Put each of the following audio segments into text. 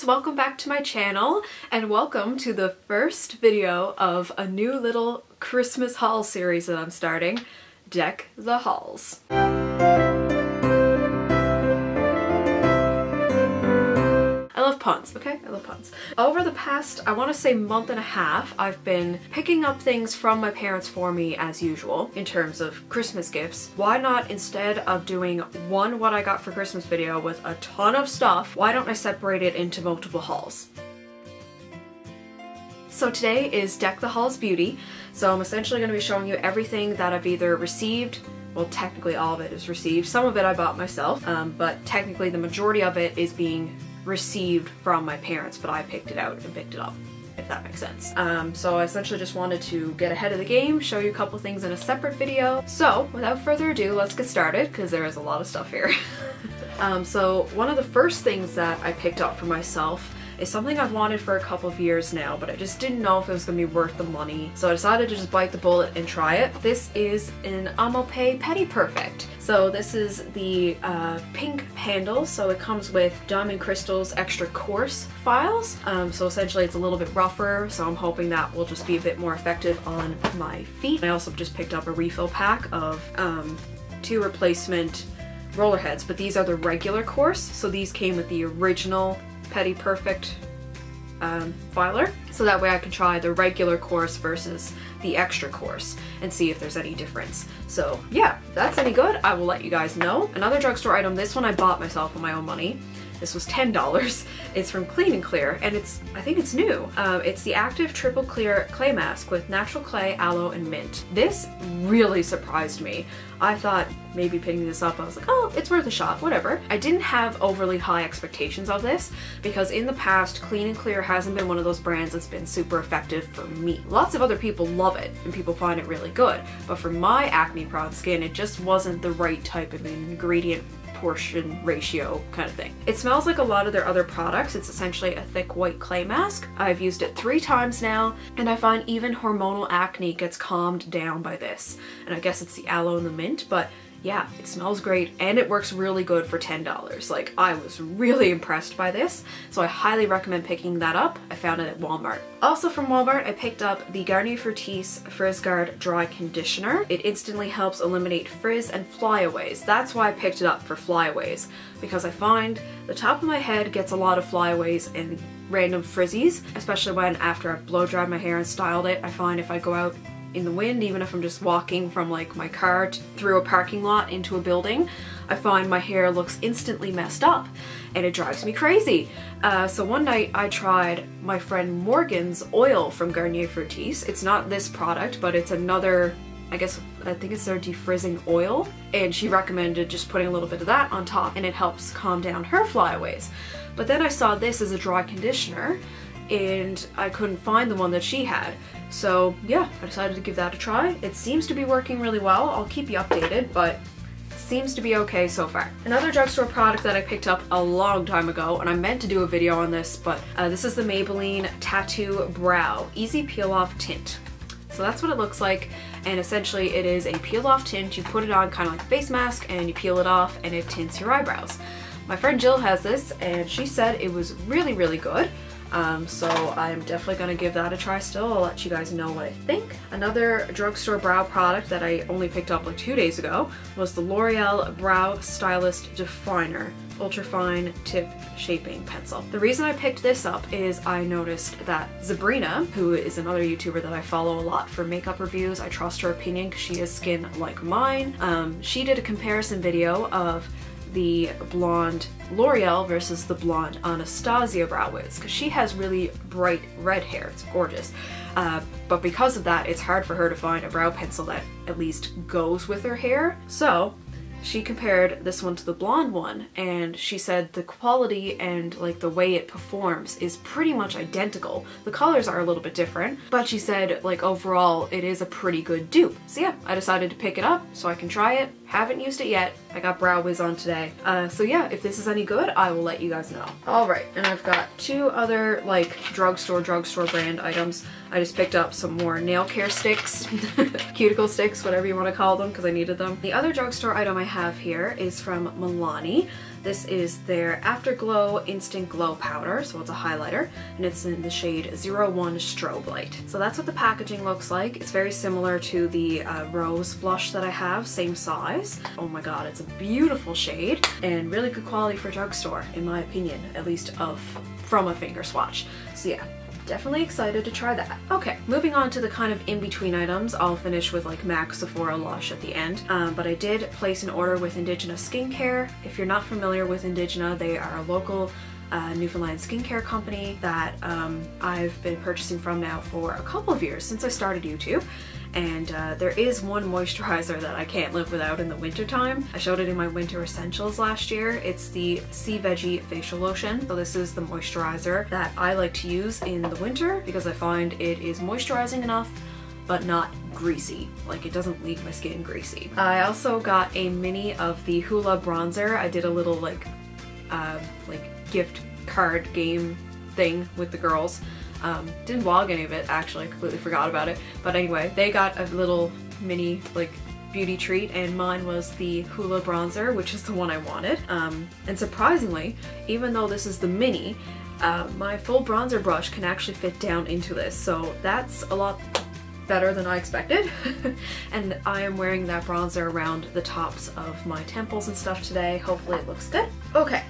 guys, welcome back to my channel and welcome to the first video of a new little Christmas haul series that I'm starting, Deck the Hauls. I love puns, okay? I love puns. Over the past, I want to say month and a half, I've been picking up things from my parents for me as usual in terms of Christmas gifts. Why not, instead of doing one what I got for Christmas video with a ton of stuff, why don't I separate it into multiple hauls? So today is Deck the Hauls Beauty. So I'm essentially going to be showing you everything that I've either received. Well, technically all of it is received. Some of it I bought myself, but technically the majority of it is being received from my parents, but I picked it out and picked it up, if that makes sense. So I essentially just wanted to get ahead of the game, show you a couple things in a separate video. So without further ado, let's get started because there is a lot of stuff here. So one of the first things that I picked up for myself is something I've wanted for a couple of years now, but I just didn't know if it was going to be worth the money. So I decided to just bite the bullet and try it. This is an Amope Pedi Perfect. So this is the pink handle, so it comes with diamond crystals extra coarse files. So essentially it's a little bit rougher, so I'm hoping that will just be a bit more effective on my feet. I also just picked up a refill pack of 2 replacement roller heads, but these are the regular course, so these came with the original Pedi Perfect filer, so that way I can try the regular course versus the extra course and see if there's any difference. So yeah, if that's any good, I will let you guys know. Another drugstore item, this one I bought myself with my own money. This was $10. It's from Clean & Clear, and I think it's new. It's the Active Triple Clear Clay Mask with natural clay, aloe, and mint. This really surprised me. I thought maybe picking this up, I was like, oh, it's worth a shot, whatever. I didn't have overly high expectations of this because in the past, Clean & Clear hasn't been one of those brands that's been super effective for me. Lots of other people love it and people find it really good, but for my acne prone skin, it just wasn't the right type of ingredient portion ratio kind of thing. It smells like a lot of their other products. It's essentially a thick white clay mask. I've used it 3 times now, and I find even hormonal acne gets calmed down by this. And I guess it's the aloe and the mint, but yeah, it smells great and it works really good for $10. Like, I was really impressed by this, so I highly recommend picking that up. I found it at Walmart. Also from Walmart, I picked up the Garnier Fructis Frizz Guard Dry Conditioner. It instantly helps eliminate frizz and flyaways. That's why I picked it up, for flyaways, because I find the top of my head gets a lot of flyaways and random frizzies, especially when after I've blow dried my hair and styled it. I find if I go out in the wind, even if I'm just walking from like my car through a parking lot into a building, I find my hair looks instantly messed up and it drives me crazy. So one night I tried my friend Morgan's oil from Garnier Fructis. It's not this product, but it's another, I think it's their defrizzing oil, and she recommended just putting a little bit of that on top and it helps calm down her flyaways. But then I saw this as a dry conditioner and I couldn't find the one that she had. So yeah, I decided to give that a try. It seems to be working really well. I'll keep you updated, but it seems to be okay so far. Another drugstore product that I picked up a long time ago, and I meant to do a video on this, but this is the Maybelline Tattoo Brow Easy Peel Off Tint. So that's what it looks like, and essentially it is a peel off tint. You put it on kind of like a face mask and you peel it off and it tints your eyebrows. My friend Jill has this and she said it was really, really good. So I'm definitely going to give that a try still. I'll let you guys know what I think. Another drugstore brow product that I only picked up like 2 days ago was the L'Oreal Brow Stylist Definer Ultra Fine Tip Shaping Pencil. The reason I picked this up is I noticed that Sabrina, who is another YouTuber that I follow a lot for makeup reviews, I trust her opinion because she has skin like mine, she did a comparison video of the blonde L'Oreal versus the blonde Anastasia brow wigs, because she has really bright red hair. It's gorgeous. But because of that, it's hard for her to find a brow pencil that at least goes with her hair. So she compared this one to the blonde one, and she said the quality and like the way it performs is pretty much identical. The colors are a little bit different, but she said like overall it is a pretty good dupe. So yeah, I decided to pick it up so I can try it. Haven't used it yet. I got Brow Wiz on today. So yeah, if this is any good, I will let you guys know. Alright, and I've got 2 other like drugstore brand items. I just picked up some more nail care sticks, cuticle sticks, whatever you want to call them, because I needed them. The other drugstore item I have here is from Milani. This is their Afterglow Instant Glow Powder, so it's a highlighter, and it's in the shade 01 Strobelight. So that's what the packaging looks like. It's very similar to the Rose blush that I have, same size. Oh my god, it's a beautiful shade and really good quality for drugstore, in my opinion, at least from a finger swatch. So yeah, definitely excited to try that. Okay, moving on to the kind of in-between items. I'll finish with like MAC, Sephora, Lush at the end. But I did place an order with Indigena Skincare. If you're not familiar with Indigena, they are a local Newfoundland skincare company that I've been purchasing from now for a couple of years, since I started YouTube. And there is one moisturizer that I can't live without in the winter time. I showed it in my winter essentials last year. It's the Veggie facial lotion. So this is the moisturizer that I like to use in the winter because I find it is moisturizing enough but not greasy. Like, it doesn't leave my skin greasy. I also got a mini of the Hoola bronzer. I did a little like gift card game thing with the girls. Didn't vlog any of it, actually, completely forgot about it. But anyway, they got a little mini like beauty treat, and mine was the Hoola bronzer, which is the one I wanted. And surprisingly, even though this is the mini, my full bronzer brush can actually fit down into this, so that's a lot better than I expected. And I am wearing that bronzer around the tops of my temples and stuff today. Hopefully it looks good. Okay,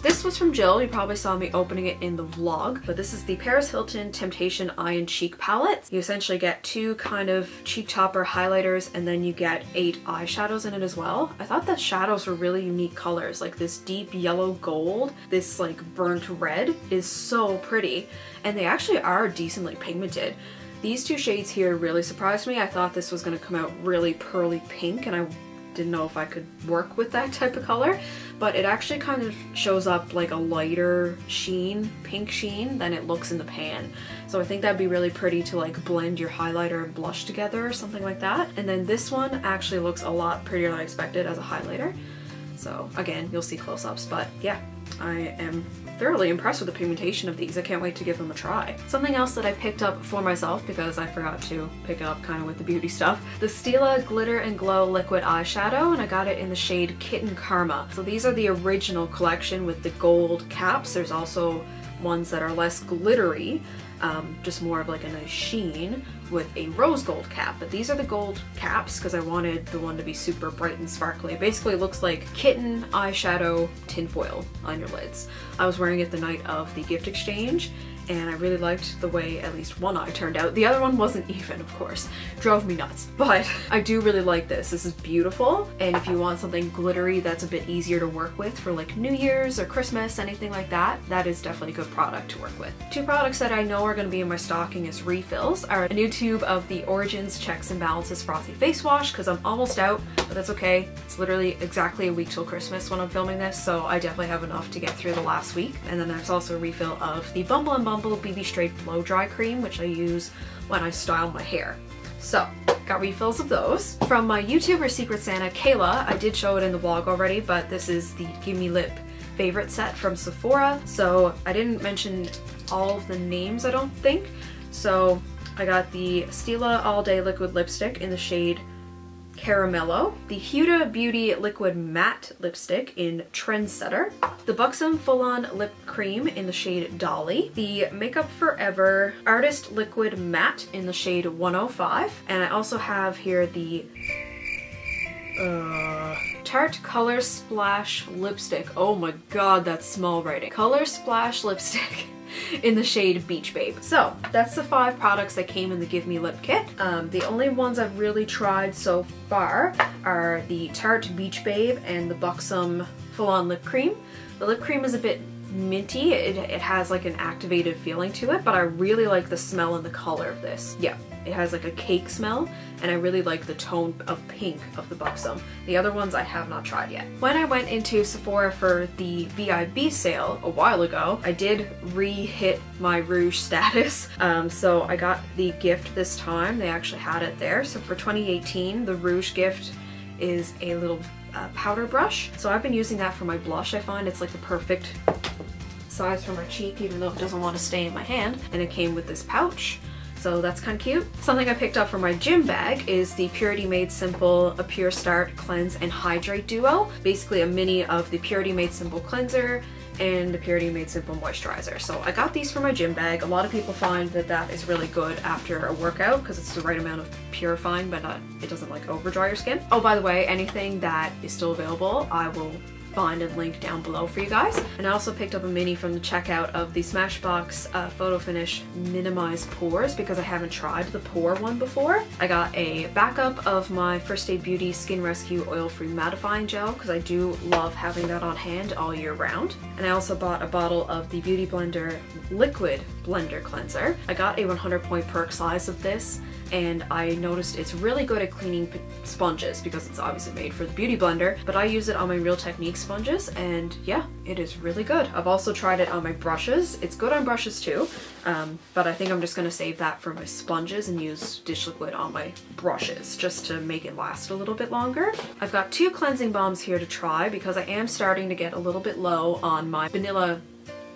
this was from Jill. You probably saw me opening it in the vlog, but this is the Paris Hilton Temptation Eye and Cheek Palette. You essentially get 2 kind of cheek topper highlighters, and then you get 8 eyeshadows in it as well. I thought the shadows were really unique colors, like this deep yellow gold, this like burnt red is so pretty, and they actually are decently pigmented. These 2 shades here really surprised me. I thought this was going to come out really pearly pink, and I didn't know if I could work with that type of color, but it actually kind of shows up like a lighter sheen, pink sheen, than it looks in the pan. So I think that'd be really pretty to like blend your highlighter and blush together or something like that. And then this one actually looks a lot prettier than I expected as a highlighter. So again, you'll see close-ups, but yeah, I am thoroughly impressed with the pigmentation of these. I can't wait to give them a try. Something else that I picked up for myself, because I forgot to pick up kind of with the beauty stuff, the Stila Glitter and Glow Liquid Eyeshadow, and I got it in the shade Kitten Karma. So these are the original collection with the gold caps. There's also ones that are less glittery, just more of like a nice sheen with a rose gold cap, but these are the gold caps because I wanted the one to be super bright and sparkly. It basically looks like kitten eyeshadow tinfoil on your lids. I was wearing it the night of the gift exchange, and I really liked the way at least one eye turned out. The other one wasn't even, of course. Drove me nuts. But I do really like this. This is beautiful, and if you want something glittery that's a bit easier to work with for like New Year's or Christmas, anything like that, that is definitely a good product to work with. 2 products that I know are going to be in my stocking as refills are a new tube of the Origins Checks and Balances Frothy Face Wash, because I'm almost out, but that's okay. It's literally exactly a week till Christmas when I'm filming this, so I definitely have enough to get through the last week. And then there's also a refill of the Bumble and Bumble BB Straight Blow Dry Cream, which I use when I style my hair. So, got refills of those. From my YouTuber Secret Santa, Kayla, I did show it in the vlog already, but this is the Gimme Lip favorite set from Sephora. So I didn't mention all of the names, I don't think. So I got the Stila All Day Liquid Lipstick in the shade Caramello, the Huda Beauty Liquid Matte Lipstick in Trendsetter, the Buxom Full-On Lip Cream in the shade Dolly, the Makeup Forever Artist Liquid Matte in the shade 105, and I also have here the Tarte Color Splash Lipstick. Oh my god, that's small writing. Color Splash Lipstick in the shade Beach Babe. So that's the 5 products that came in the Give Me Lip kit. The only ones I've really tried so far are the Tarte Beach Babe and the Buxom Full-On Lip Cream. The lip cream is a bit minty. It has like an activated feeling to it, but I really like the smell and the color of this. Yeah, it has like a cake smell, and I really like the tone of pink of the Buxom. The other ones I have not tried yet. When I went into Sephora for the VIB sale a while ago, I did re-hit my rouge status. So I got the gift this time. They actually had it there. So for 2018, the rouge gift is a little powder brush. So I've been using that for my blush. I find it's like the perfect size for my cheek, even though it doesn't want to stay in my hand. And it came with this pouch. So that's kind of cute. Something I picked up from my gym bag is the Purity Made Simple A Pure Start Cleanse and Hydrate Duo. Basically a mini of the Purity Made Simple Cleanser and the Purity Made Simple Moisturizer. So I got these for my gym bag. A lot of people find that that is really good after a workout because it's the right amount of purifying, but it doesn't like over dry your skin. Oh, by the way, anything that is still available, I will find and link down below for you guys. And I also picked up a mini from the checkout of the Smashbox Photo Finish Minimize Pores because I haven't tried the pore one before. I got a backup of my First Day Beauty Skin Rescue Oil-Free Mattifying Gel because I do love having that on hand all year round. And I also bought a bottle of the Beauty Blender Liquid Blender Cleanser. I got a 100-point perk size of this, and I noticed it's really good at cleaning sponges because it's obviously made for the Beauty Blender, but I use it on my Real Technique sponges, and yeah, it is really good. I've also tried it on my brushes. It's good on brushes too, but I think I'm just gonna save that for my sponges and use dish liquid on my brushes just to make it last a little bit longer. I've got 2 cleansing balms here to try because I am starting to get a little bit low on my vanilla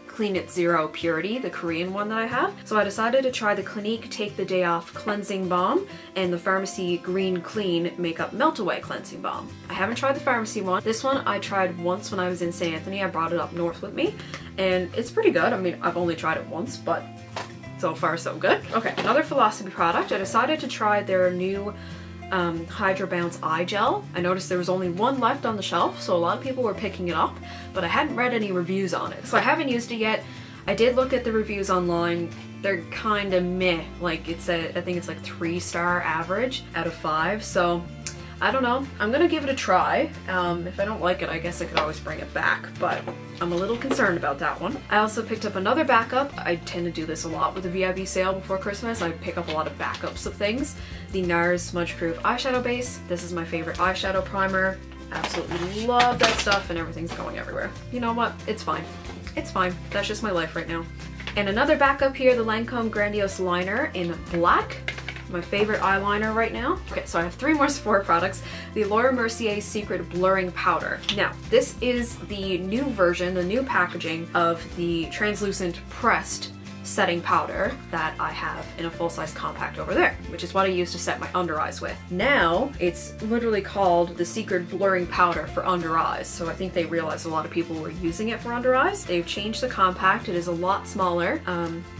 Clean It Zero Purity, the Korean one that I have. So I decided to try the Clinique Take the Day Off Cleansing Balm and the Pharmacy Green Clean Makeup Melt Away Cleansing Balm. I haven't tried the Pharmacy one. This one I tried once when I was in St. Anthony. I brought it up north with me, and it's pretty good. I mean, I've only tried it once, but so far so good. Okay, another Philosophy product. I decided to try their new Hydra Bounce Eye Gel. I noticed there was only one left on the shelf, so a lot of people were picking it up, but I hadn't read any reviews on it, so I haven't used it yet. I did look at the reviews online. They're kind of meh. Like I think it's like 3-star average out of 5, so I don't know. I'm gonna give it a try. If I don't like it, I guess I could always bring it back, but I'm a little concerned about that one. I also picked up another backup. I tend to do this a lot with the VIB sale before Christmas. I pick up a lot of backups of things. The NARS Smudge Proof Eyeshadow Base. This is my favorite eyeshadow primer. Absolutely love that stuff, and everything's going everywhere. You know what? It's fine. It's fine. That's just my life right now. And another backup here, the Lancome Grandiose Liner in black. My favorite eyeliner right now. Okay, so I have 3 more Sephora products. The Laura Mercier Secret Blurring Powder. Now, this is the new version, the new packaging of the translucent pressed setting powder that I have in a full-size compact over there, which is what I use to set my under eyes with. Now, it's literally called the Secret Blurring Powder for under eyes, so I think they realized a lot of people were using it for under eyes. They've changed the compact. It is a lot smaller,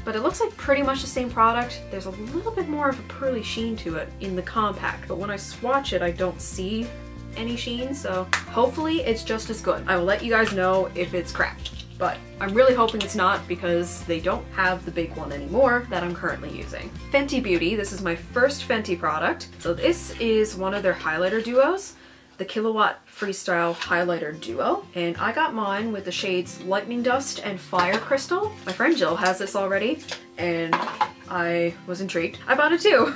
but it looks like pretty much the same product. There's a little bit more of a pearly sheen to it in the compact, but when I swatch it, I don't see any sheen, so hopefully it's just as good. I will let you guys know if it's crap, but I'm really hoping it's not because they don't have the big one anymore that I'm currently using. Fenty Beauty, this is my first Fenty product. So this is one of their highlighter duos, the Kilowatt Freestyle Highlighter Duo, and I got mine with the shades Lightning Dust and Fire Crystal. My friend Jill has this already, and I was intrigued. I bought it too!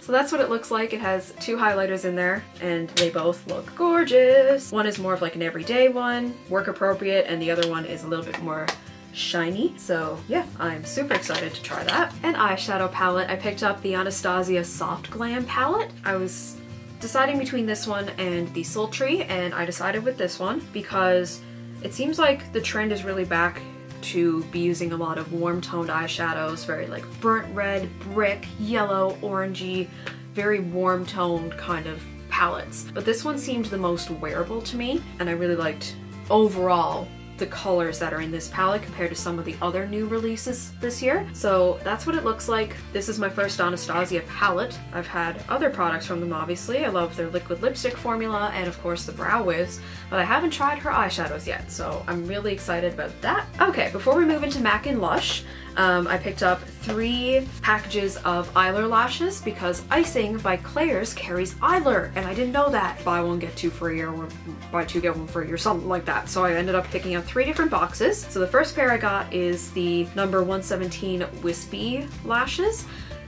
So that's what it looks like. It has 2 highlighters in there, and they both look gorgeous. One is more of like an everyday one, work appropriate, and the other one is a little bit more shiny. So yeah, I'm super excited to try that. An eyeshadow palette. I picked up the Anastasia Soft Glam palette. I was deciding between this one and the Sultry, and I decided with this one because it seems like the trend is really back to be using a lot of warm toned eyeshadows, very like burnt red, brick, yellow, orangey, very warm toned kind of palettes. But this one seemed the most wearable to me, and I really liked overall the colors that are in this palette compared to some of the other new releases this year. So that's what it looks like. This is my first Anastasia palette. I've had other products from them, obviously. I love their liquid lipstick formula and of course the Brow Wiz, but I haven't tried her eyeshadows yet, so I'm really excited about that. Okay, before we move into MAC and Lush, I picked up 3 packages of Eyelure lashes because Icing by Claire's carries Eyelure, and I didn't know that. Buy 1 get 2 free, or buy 2 get 1 free, or something like that. So I ended up picking up 3 different boxes. So the first pair I got is the number 117 Wispy lashes.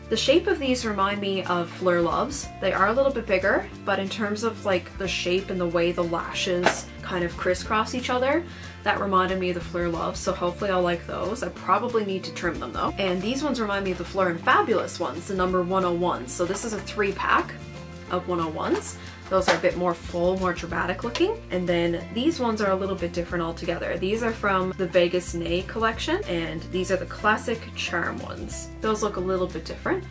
The shape of these remind me of Fleur Loves. They are a little bit bigger, but in terms of like the shape and the way the lashes kind of crisscross each other, that reminded me of the Fleur Loves, so hopefully I'll like those. I probably need to trim them though. And these ones remind me of the Fleur and Fabulous ones, the number 101s. So this is a 3-pack of 101s. Those are a bit more full, more dramatic looking. And then these ones are a little bit different altogether. These are from the Veggie collection, and these are the classic charm ones. Those look a little bit different.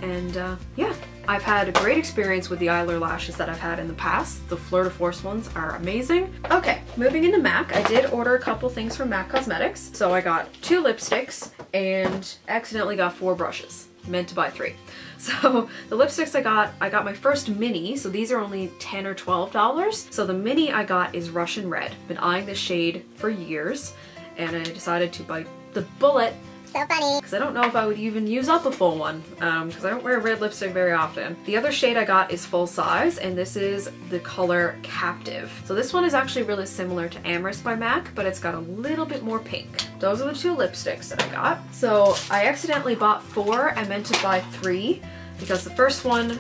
And yeah, I've had a great experience with the eyeliner lashes that I've had in the past. The Fleur de Force ones are amazing. Okay, moving into MAC, I did order a couple things from MAC Cosmetics. So I got 2 lipsticks and accidentally got 4 brushes. Meant to buy 3. So the lipsticks I got my first mini, so these are only $10 or $12. So the mini I got is Russian Red. Been eyeing this shade for years, and I decided to bite the bullet. So funny. Because I don't know if I would even use up a full one, because I don't wear red lipstick very often. The other shade I got is full size, and this is the color Captive. So this one is actually really similar to Amherst by MAC, but it's got a little bit more pink. Those are the 2 lipsticks that I got. So I accidentally bought 4. I meant to buy 3, because the first one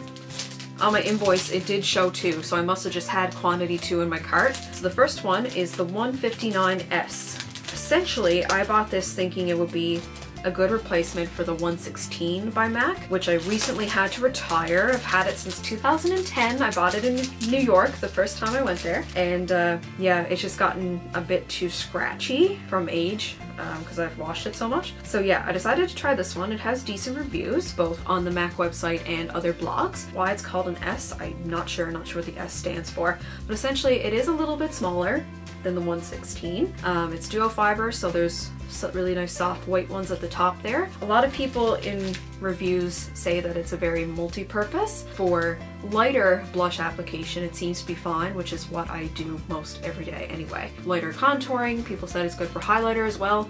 on my invoice, it did show 2, so I must have just had quantity 2 in my cart. So the first one is the 159S. Essentially, I bought this thinking it would be a good replacement for the 116 by MAC, which I recently had to retire. I've had it since 2010. I bought it in New York the first time I went there. And yeah, it's just gotten a bit too scratchy from age because I've washed it so much. So yeah, I decided to try this one. It has decent reviews, both on the MAC website and other blogs. Why it's called an S, I'm not sure what the S stands for. But essentially, it is a little bit smaller than the 116. It's duo fiber, so there's really nice soft white ones at the top there. A lot of people in reviews say that it's a very multi-purpose. For lighter blush application, it seems to be fine, which is what I do most every day anyway. Lighter contouring, people said it's good for highlighter as well.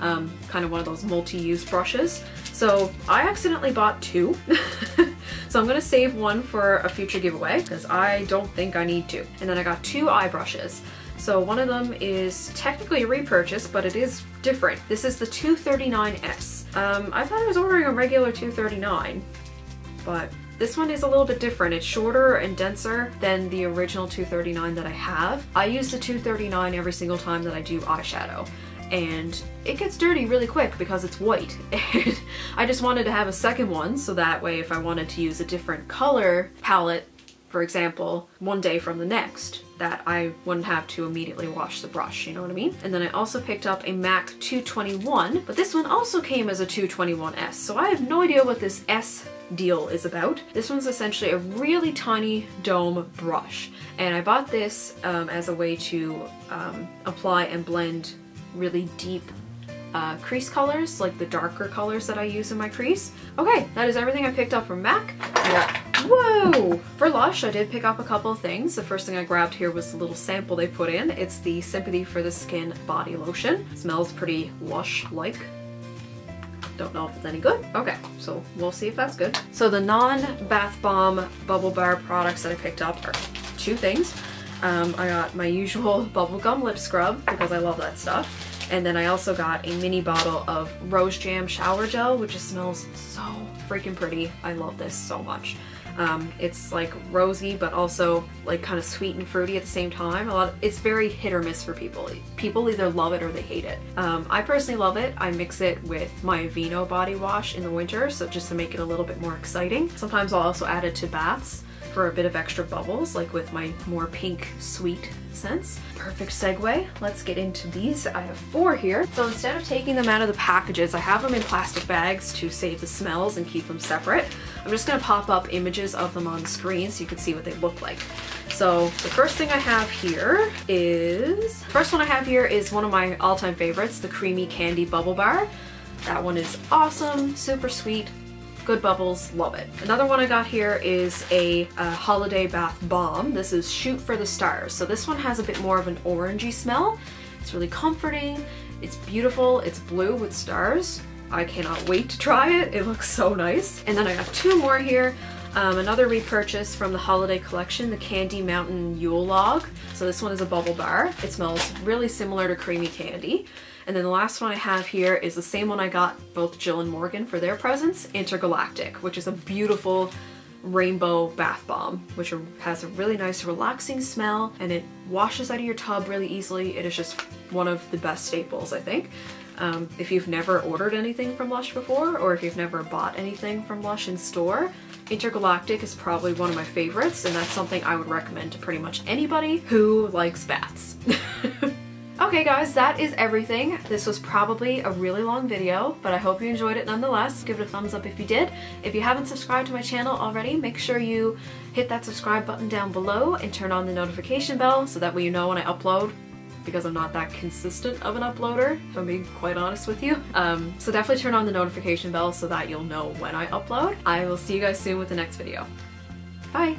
Kind of one of those multi-use brushes. So I accidentally bought 2. So I'm gonna save 1 for a future giveaway because I don't think I need to. And then I got 2 eye brushes. So one of them is technically a repurchase, but it is different. This is the 239S. I thought I was ordering a regular 239, but this one is a little bit different. It's shorter and denser than the original 239 that I have. I use the 239 every single time that I do eyeshadow, and it gets dirty really quick because it's white. And I just wanted to have a second one so that way if I wanted to use a different color palette, for example, one day from the next, that I wouldn't have to immediately wash the brush, you know what I mean? And then I also picked up a MAC 221, but this one also came as a 221S, so I have no idea what this S deal is about. This one's essentially a really tiny dome brush, and I bought this as a way to apply and blend really deep crease colors, like the darker colors that I use in my crease. Okay, that is everything I picked up from MAC. Whoa! For Lush, I did pick up a couple of things. The first thing I grabbed here was the little sample they put in. It's the Sympathy for the Skin body lotion. It smells pretty Lush-like. Don't know if it's any good. Okay, so we'll see if that's good. So the non-bath bomb bubble bar products that I picked up are 2 things. I got my usual bubblegum lip scrub because I love that stuff. And then I also got a mini bottle of Rose Jam shower gel, which just smells so freaking pretty. I love this so much. It's like rosy, but also like kind of sweet and fruity at the same time. It's very hit or miss for people. People either love it or they hate it. I personally love it. I mix it with my Aveeno body wash in the winter, so just to make it a little bit more exciting. Sometimes I'll also add it to baths for a bit of extra bubbles, like with my more pink sweet scents. Perfect segue. Let's get into these. I have 4 here. So instead of taking them out of the packages, I have them in plastic bags to save the smells and keep them separate. I'm just gonna pop up images of them on the screen so you can see what they look like. So the first thing I have here is, one of my all-time favorites, the Creamy Candy Bubble Bar. That one is awesome, super sweet, good bubbles, love it. Another one I got here is a Holiday Bath Bomb. This is Shoot for the Stars. So this one has a bit more of an orangey smell. It's really comforting, it's beautiful, it's blue with stars. I cannot wait to try it. It looks so nice. And then I got 2 more here. Another repurchase from the holiday collection, the Candy Mountain Yule Log. So this one is a bubble bar. It smells really similar to Creamy Candy. And then the last one I have here is the same one I got both Jill and Morgan for their presents, Intergalactic, which is a beautiful rainbow bath bomb, which has a really nice relaxing smell, and it washes out of your tub really easily. It is just one of the best staples, I think. If you've never ordered anything from Lush before, or if you've never bought anything from Lush in store, Intergalactic is probably one of my favorites, and that's something I would recommend to pretty much anybody who likes bats. Okay guys, that is everything. This was probably a really long video, but I hope you enjoyed it nonetheless. Give it a thumbs up if you did. If you haven't subscribed to my channel already, make sure you hit that subscribe button down below and turn on the notification bell so that way you know when I upload, because I'm not that consistent of an uploader, if I'm being quite honest with you. So definitely turn on the notification bell so that you'll know when I upload. I will see you guys soon with the next video. Bye!